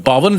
52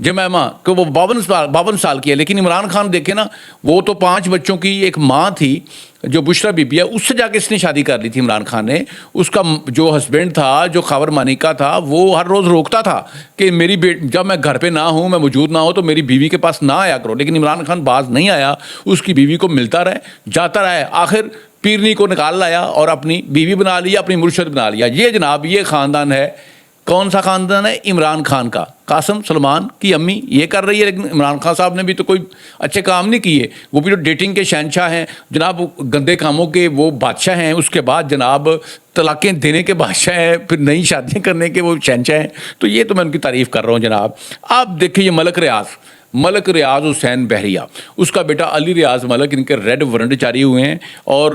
جمیمہ کہ وہ 52 سال کی ہے، لیکن عمران خان دیکھیں نا، وہ تو 5 بچوں کی ایک ماں تھی جو بشرا بی بی ہے، اس سے جا کے اس نے شادی کر لی تھی عمران خان نے. اس کا جو ہسبینڈ تھا، جو خاور مانیکا تھا، وہ ہر روز روکتا تھا کہ میری جب میں گھر پہ نہ ہوں، میں موجود نہ ہوں، تو میری بیوی کے پاس نہ آیا کرو. لیکن عمران خان باز نہیں آیا، اس کی بیوی کو ملتا رہے، جاتا رہے، آخر پیرنی کو نکال لایا اور اپنی بیوی بنا لیا، اپنی مرشد بنا لیا. یہ جناب یہ خاندان ہے. کون سا خاندان ہے؟ عمران خان کا. قاسم سلمان کی امی یہ کر رہی ہے، لیکن عمران خان صاحب نے بھی تو کوئی اچھے کام نہیں کیے. وہ بھی تو ڈیٹنگ کے شہنشاہ ہیں جناب، گندے کاموں کے وہ بادشاہ ہیں. اس کے بعد جناب طلاقیں دینے کے بادشاہ ہیں، پھر نئی شادیاں کرنے کے وہ شہنشاہ ہیں. تو یہ تو میں ان کی تعریف کر رہا ہوں جناب. آپ دیکھیں یہ ملک ریاض حسین بحریہ، اس کا بیٹا علی ریاض ملک، ان کے ریڈ وارنٹ جاری ہوئے ہیں. اور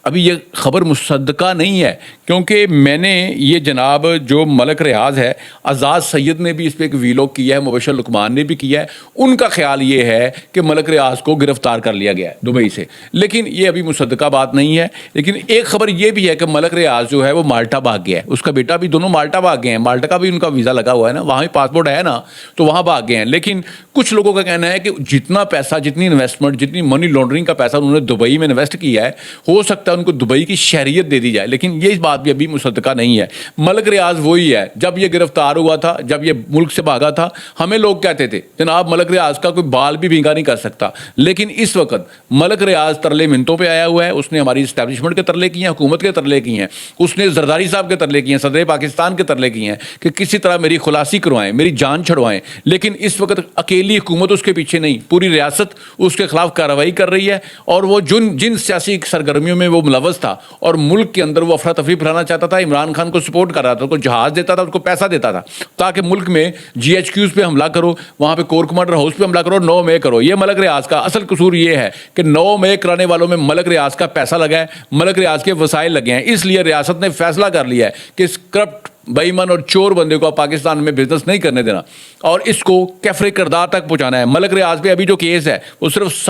ابھی یہ خبر مصدقہ نہیں ہے، کیونکہ میں نے یہ جناب جو ملک ریاض ہے، اعزاز سید نے بھی اس پہ ایک ویلاگ کیا ہے، مبشر لقمان نے بھی کیا ہے. ان کا خیال یہ ہے کہ ملک ریاض کو گرفتار کر لیا گیا ہے دبئی سے، لیکن یہ ابھی مصدقہ بات نہیں ہے. لیکن ایک خبر یہ بھی ہے کہ ملک ریاض جو ہے وہ مالٹا بھاگ گیا ہے، اس کا بیٹا بھی، دونوں مالٹا بھاگ گئے ہیں. مالٹا کا بھی ان کا ویزا لگا ہوا ہے نا، وہاں بھی پاسپورٹ ہے نا، تو وہاں بھاگ گئے ہیں. لیکن کچھ لوگوں کا کہنا ہے کہ جتنا پیسہ، جتنی انویسٹمنٹ، جتنی منی لانڈرنگ کا پیسہ انہوں نے دبئی میں انویسٹ کیا ہے، ہو سکتا ہے ان کو دبئی کی شہریت دے دی جائے. لیکن یہ بات بھی ابھی مصدقہ نہیں ہے. ملک ریاض وہی ہے، جب یہ گرفتار ہوا تھا، جب یہ ملک سے بھاگا تھا، ہمیں لوگ کہتے تھے جناب ملک ریاض کا کوئی بال بھی بھینگا نہیں کر سکتا. لیکن اس وقت ملک ریاض ترلے منتوں پہ آیا ہوا ہے. اس نے ہماری اسٹیبلشمنٹ کے ترلے کیے ہیں، حکومت کے ترلے کیے ہیں، اس نے زرداری صاحب کے ترلے کیے ہیں، صدر پاکستان کے ترلے کیے ہیں کہ کسی طرح میری خلاصی کروائیں، میری جان چھڑوائیں. لیکن اس وقت اکیلی حکومت اس کے پیچھے نہیں، پوری ریاست اس کے خلاف کارروائی کر رہی ہے. اور وہ جن سیاسی سرگرمیوں میں وہ ملوث تھا اور ملک کے اندر وہ افراتفری پھیلانا چاہتا تھا، عمران خان کو سپورٹ کر رہا تھا، اس کو جہاز دیتا تھا، اس کو پیسہ دیتا تھا تاکہ ملک میں جی ایچ کیوز پہ حملہ کرو، وہاں پہ کور کمانڈر ہاؤس پہ حملہ کرو، 9 مئی کرو. یہ ملک ریاض کا اصل قصور یہ ہے کہ 9 مئی کرانے والوں میں ملک ریاض کا پیسہ لگا ہے، ملک ریاض کے وسائل لگے ہیں. اس لیے ریاست نے فیصلہ کر لیا ہے کہ اس کرپٹ، بے ایمان اور چور بندے کو پاکستان میں بزنس نہیں کرنے دینا اور اس کو کیفر کردار تک پہنچانا ہے. ملک ریاض پہ ابھی جو کیس ہے وہ صرف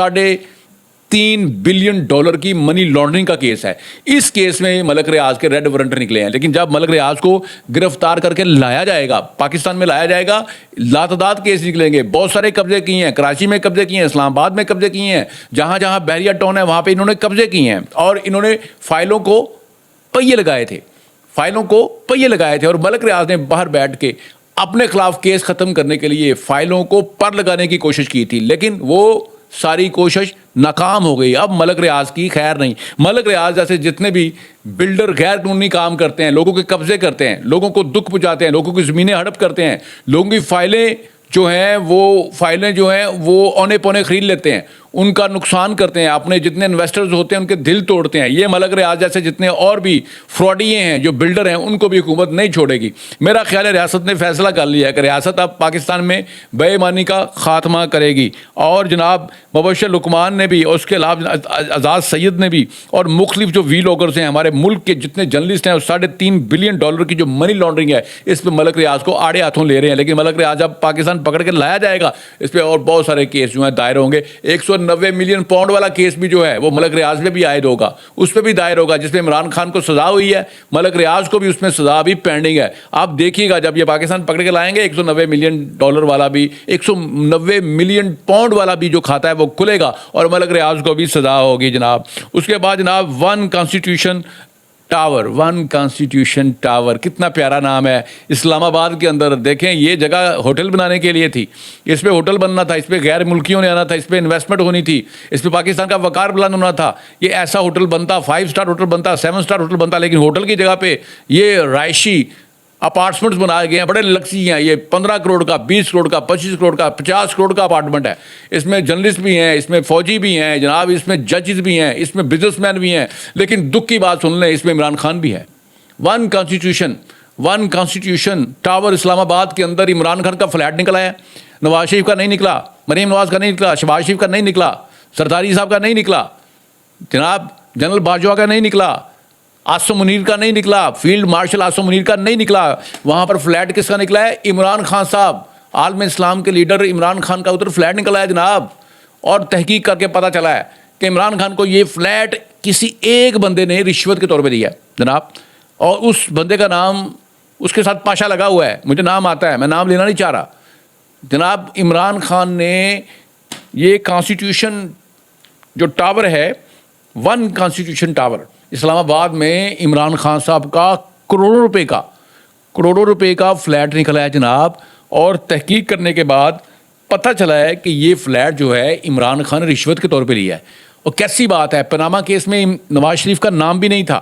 $3.5 بلین کی منی لانڈرنگ کا کیس ہے. اس کیس میں ملک ریاض کے ریڈ وارنٹ نکلے ہیں. لیکن جب ملک ریاض کو گرفتار کر کے لایا جائے گا، پاکستان میں لایا جائے گا، لاتعداد کیس نکلیں گے. بہت سارے قبضے کیے ہیں، کراچی میں قبضے کیے ہیں، اسلام آباد میں قبضے کیے ہیں، جہاں جہاں بحریہ ٹاؤن ہے وہاں پہ انہوں نے قبضے کیے ہیں. اور انہوں نے فائلوں کو پہیے لگائے تھے، اور ملک ریاض نے باہر بیٹھ کے اپنے خلاف کیس ختم کرنے کے لیے فائلوں کو پر لگانے کی کوشش کی تھی، لیکن وہ ساری کوشش ناکام ہو گئی. اب ملک ریاض کی خیر نہیں. ملک ریاض جیسے جتنے بھی بلڈر غیر قانونی کام کرتے ہیں، لوگوں کے قبضے کرتے ہیں، لوگوں کو دکھ پہنچاتے ہیں، لوگوں کی زمینیں ہڑپ کرتے ہیں، لوگوں کی فائلیں جو ہیں وہ اونے پونے خرید لیتے ہیں، ان کا نقصان کرتے ہیں، اپنے جتنے انویسٹرز ہوتے ہیں ان کے دل توڑتے ہیں. یہ ملک ریاض جیسے جتنے اور بھی فراڈیے ہیں جو بلڈر ہیں، ان کو بھی حکومت نہیں چھوڑے گی. میرا خیال ہے ریاست نے فیصلہ کر لیا ہے کہ ریاست اب پاکستان میں بے ایمانی کا خاتمہ کرے گی. اور جناب مبشر لقمان نے بھی، اور اس کے علاوہ اعزاز سید نے بھی، اور مختلف جو ویلاگرز ہیں ہمارے ملک کے جتنے جرنلسٹ ہیں، $3.5 بلین کی جو منی لانڈرنگ ہے، اس پہ ملک ریاض کو آڑے ہاتھوں لے رہے ہیں. لیکن ملک ریاض جب پاکستان پکڑ کے لایا جائے گا، اس پہ اور بہت سارے کیس جو ہیں دائر ہوں گے. 190 ملین پاؤنڈ والا کیس بھی جو ہے وہ ملک ریاض پہ بھی عائد ہوگا، اس پہ بھی دائر ہوگا، جس پہ عمران خان کو سزا ہوئی ہے، ملک ریاض کو بھی اس میں سزا بھی پینڈنگ ہے. آپ دیکھیے گا جب یہ پاکستان پکڑ کے لائیں گے، $190 ملین والا بھی، $190 ملین والا بھی جو کھاتا ہے وہ کھلے گا اور ملک ریاض کو بھی سزا ہوگی جناب. اس کے بعد جناب ون کانسٹیٹیوشن ٹاور، کتنا پیارا نام ہے. اسلام آباد کے اندر دیکھیں، یہ جگہ ہوٹل بنانے کے لیے تھی، اس پہ ہوٹل بننا تھا، اس پہ غیر ملکیوں نے آنا تھا، اس پہ انویسٹمنٹ ہونی تھی، اس پہ پاکستان کا وقار بلند ہونا تھا. یہ ایسا ہوٹل بنتا، 5 اسٹار ہوٹل بنتا، 7 اسٹار ہوٹل بنتا، لیکن ہوٹل کی جگہ پہ یہ رہائشی اپارٹمنٹس بنائے گئے ہیں، بڑے لگزی ہیں. یہ 15 کروڑ کا، 20 کروڑ کا، 25 کروڑ کا، 50 کروڑ کا اپارٹمنٹ ہے. اس میں جرنلسٹ بھی ہیں، اس میں فوجی بھی ہیں جناب، اس میں ججز بھی ہیں، اس میں بزنس مین بھی ہیں. لیکن دکھ کی بات سن لیں، اس میں عمران خان بھی ہے. ون کانسٹیٹیوشن ٹاور اسلام آباد کے اندر عمران خان کا فلیٹ نکلا ہے، نواز شریف کا نہیں نکلا، مریم نواز کا نہیں نکلا، شہباز شریف کا نہیں نکلا، سرداری صاحب کا نہیں نکلا، جناب جنرل باجوہ کا نہیں نکلا، آصم منیر کا نہیں نکلا، فیلڈ مارشل آصم منیر کا نہیں نکلا. وہاں پر فلیٹ کس کا نکلا ہے؟ عمران خان صاحب، عالم اسلام کے لیڈر عمران خان کا ادھر فلیٹ نکلا ہے جناب. اور تحقیق کر کے پتہ چلا ہے کہ عمران خان کو یہ فلیٹ کسی ایک بندے نے رشوت کے طور پہ دیا ہے جناب. اور اس بندے کا نام اس کے ساتھ پاشا لگا ہوا ہے، مجھے نام آتا ہے، میں نام لینا نہیں چاہ رہا. جناب عمران خان نے یہ کانسٹیٹیوشن جو ٹاور ہے، ون کانسٹیٹیوشن ٹاور اسلام آباد میں عمران خان صاحب کا کروڑوں روپے کا فلیٹ نکلا ہے جناب. اور تحقیق کرنے کے بعد پتہ چلا ہے کہ یہ فلیٹ جو ہے عمران خان نے رشوت کے طور پہ لیا ہے. اور کیسی بات ہے، پاناما کیس میں نواز شریف کا نام بھی نہیں تھا،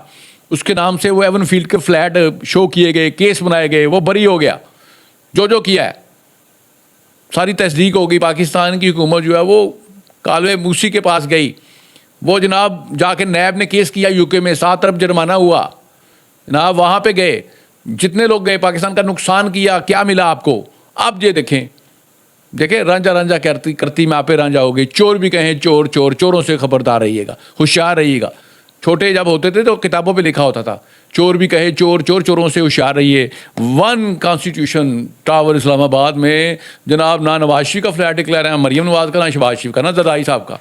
اس کے نام سے وہ ایون فیلڈ کے فلیٹ شو کیے گئے، کیس بنائے گئے، وہ بری ہو گیا. جو کیا ہے ساری تصدیق ہو گئی. پاکستان کی حکومت جو ہے وہ کالوے موسی کے پاس گئی، وہ جناب جا کے نیب نے کیس کیا یو کے میں، 7 ارب جرمانہ ہوا جناب. وہاں پہ گئے، جتنے لوگ گئے، پاکستان کا نقصان کیا، کیا ملا آپ کو؟ اب یہ دیکھیں رانجا کرتی میں آپ پہ رانجا ہو گئی. چور بھی کہیں چوروں سے خبردار رہیے گا، ہوشیار رہیے گا. چھوٹے جب ہوتے تھے تو کتابوں پہ لکھا ہوتا تھا چور بھی کہے چوروں سے ہوشیار رہیے. ون کانسٹیٹیوشن ٹاور اسلام آباد میں جناب نہ نواز شریف کا فلیٹ نکلا رہا ہے، مریم نواز کا، نہ شہباز شریف کا، نہ زرداری صاحب کا.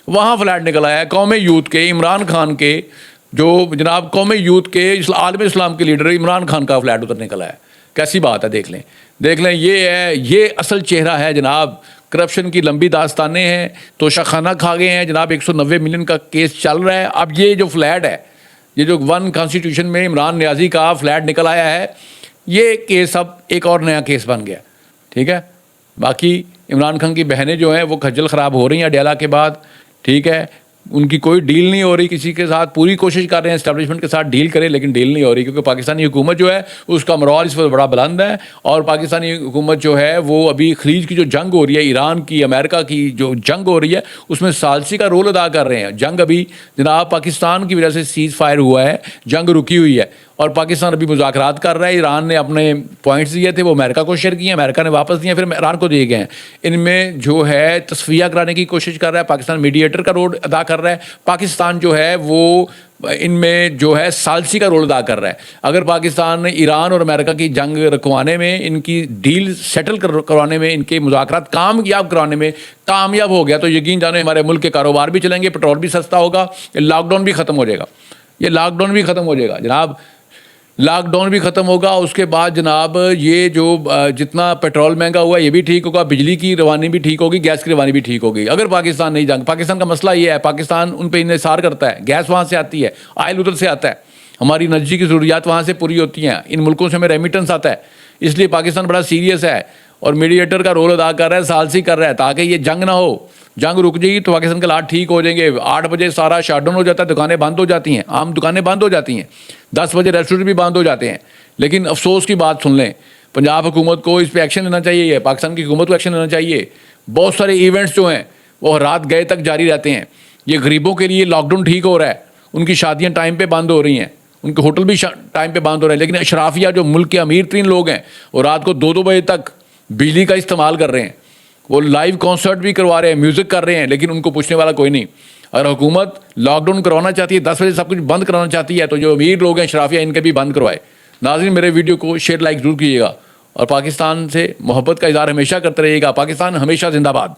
وہاں فلیٹ نکلا ہے قومی یوتھ کے، عمران خان کے، جو جناب قومی یوتھ کے عالم اسلام کے لیڈر عمران خان کا فلیٹ ادھر نکلا ہے. کیسی بات ہے، دیکھ لیں. یہ اصل چہرہ ہے جناب. کرپشن کی لمبی داستانیں ہیں، تو شاخانہ کھا گئے ہیں جناب. 190 ملین کا کیس چل رہا ہے. اب یہ جو فلیٹ ہے، یہ جو ون کانسٹیٹیوشن میں عمران نیازی کا فلیٹ نکل آیا ہے، یہ کیس اب ایک اور نیا کیس بن گیا. ٹھیک ہے. باقی عمران خان کی بہنیں جو ہیں وہ کھجل خراب ہو رہی ہیں ڈیلا کے بعد. ٹھیک ہے. ان کی کوئی ڈیل نہیں ہو رہی کسی کے ساتھ. پوری کوشش کر رہے ہیں اسٹیبلشمنٹ کے ساتھ ڈیل کریں، لیکن ڈیل نہیں ہو رہی، کیونکہ پاکستانی حکومت جو ہے اس کا مرال اس وقت بڑا بلند ہے. اور پاکستانی حکومت جو ہے وہ ابھی خلیج کی جو جنگ ہو رہی ہے، ایران کی امریکہ کی جو جنگ ہو رہی ہے، اس میں ثالثی کا رول ادا کر رہے ہیں. جنگ ابھی جناب پاکستان کی وجہ سے سیز فائر ہوا ہے، جنگ رکی ہوئی ہے، اور پاکستان ابھی مذاکرات کر رہا ہے. ایران نے اپنے پوائنٹس دیے تھے، وہ امریکہ کو شیئر کیے ہیں، امریکہ نے واپس دیے، پھر ایران کو دیے گئے ہیں. ان میں جو ہے تصفیہ کرانے کی کوشش کر رہا ہے پاکستان، میڈیٹر کا رول ادا کر رہا ہے. پاکستان جو ہے وہ ان میں جو ہے ثالثی کا رول ادا کر رہا ہے. اگر پاکستان ایران اور امریکہ کی جنگ رکوانے میں، ان کی ڈیل سیٹل کروانے میں، ان کے مذاکرات کامیاب کرانے میں کامیاب ہو گیا، تو یقین جانے ہمارے ملک کے کاروبار بھی چلیں گے، پیٹرول بھی سستا ہوگا، لاک ڈاؤن بھی ختم ہو جائے گا. جناب لاک ڈاؤن بھی ختم ہوگا. اس کے بعد جناب یہ جو جتنا پیٹرول مہنگا ہوا ہے یہ بھی ٹھیک ہوگا، بجلی کی روانی بھی ٹھیک ہوگی، گیس کی روانی بھی ٹھیک ہوگی. اگر پاکستان نہیں جنگ، پاکستان کا مسئلہ یہ ہے، پاکستان ان پہ انحصار کرتا ہے، گیس وہاں سے آتی ہے، آئل ادھر سے آتا ہے، ہماری انرجی کی ضروریات وہاں سے پوری ہوتی ہیں، ان ملکوں سے ہمیں ریمیٹنس آتا ہے. اس لیے پاکستان بڑا سیریس ہے اور میڈیٹر کا رول ادا کر رہا ہے، ثالثی کر رہا ہے، تاکہ یہ جنگ نہ ہو. جنگ رک جائے گی تو پاکستان کے حالات ٹھیک ہو جائیں گے. 8 بجے سارا شٹ ڈاؤن ہو جاتا ہے، دکانیں بند ہو جاتی ہیں، عام دکانیں بند ہو جاتی ہیں، 10 بجے ریسٹورینٹ بھی بند ہو جاتے ہیں. لیکن افسوس کی بات سن لیں، پنجاب حکومت کو اس پہ ایکشن لینا چاہیے، پاکستان کی حکومت کو ایکشن لینا چاہیے. بہت سارے ایونٹس جو ہیں وہ رات گئے تک جاری رہتے ہیں. یہ غریبوں کے لیے لاک ڈاؤن ٹھیک ہو رہا ہے، ان کی شادیاں ٹائم پہ بند ہو رہی ہیں، ان کے ہوٹل بھی ٹائم پہ بند ہو رہے ہیں. لیکن اشرافیہ جو ملک کے امیر ترین لوگ ہیں، وہ رات کو 2 بجے تک بجلی کا استعمال کر رہے ہیں، وہ لائیو کانسرٹ بھی کروا رہے ہیں، میوزک کر رہے ہیں، لیکن ان کو پوچھنے والا کوئی نہیں. اگر حکومت لاک ڈاؤن کروانا چاہتی ہے، 10 بجے سب کچھ بند کرانا چاہتی ہے، تو جو امیر لوگ ہیں اشرافیہ، ان کے بھی بند کروائے. ناظرین میرے ویڈیو کو شیئر لائک ضرور کیجیے گا، اور پاکستان سے محبت کا اظہار ہمیشہ کرتے رہیے گا. پاکستان ہمیشہ زندہ باد.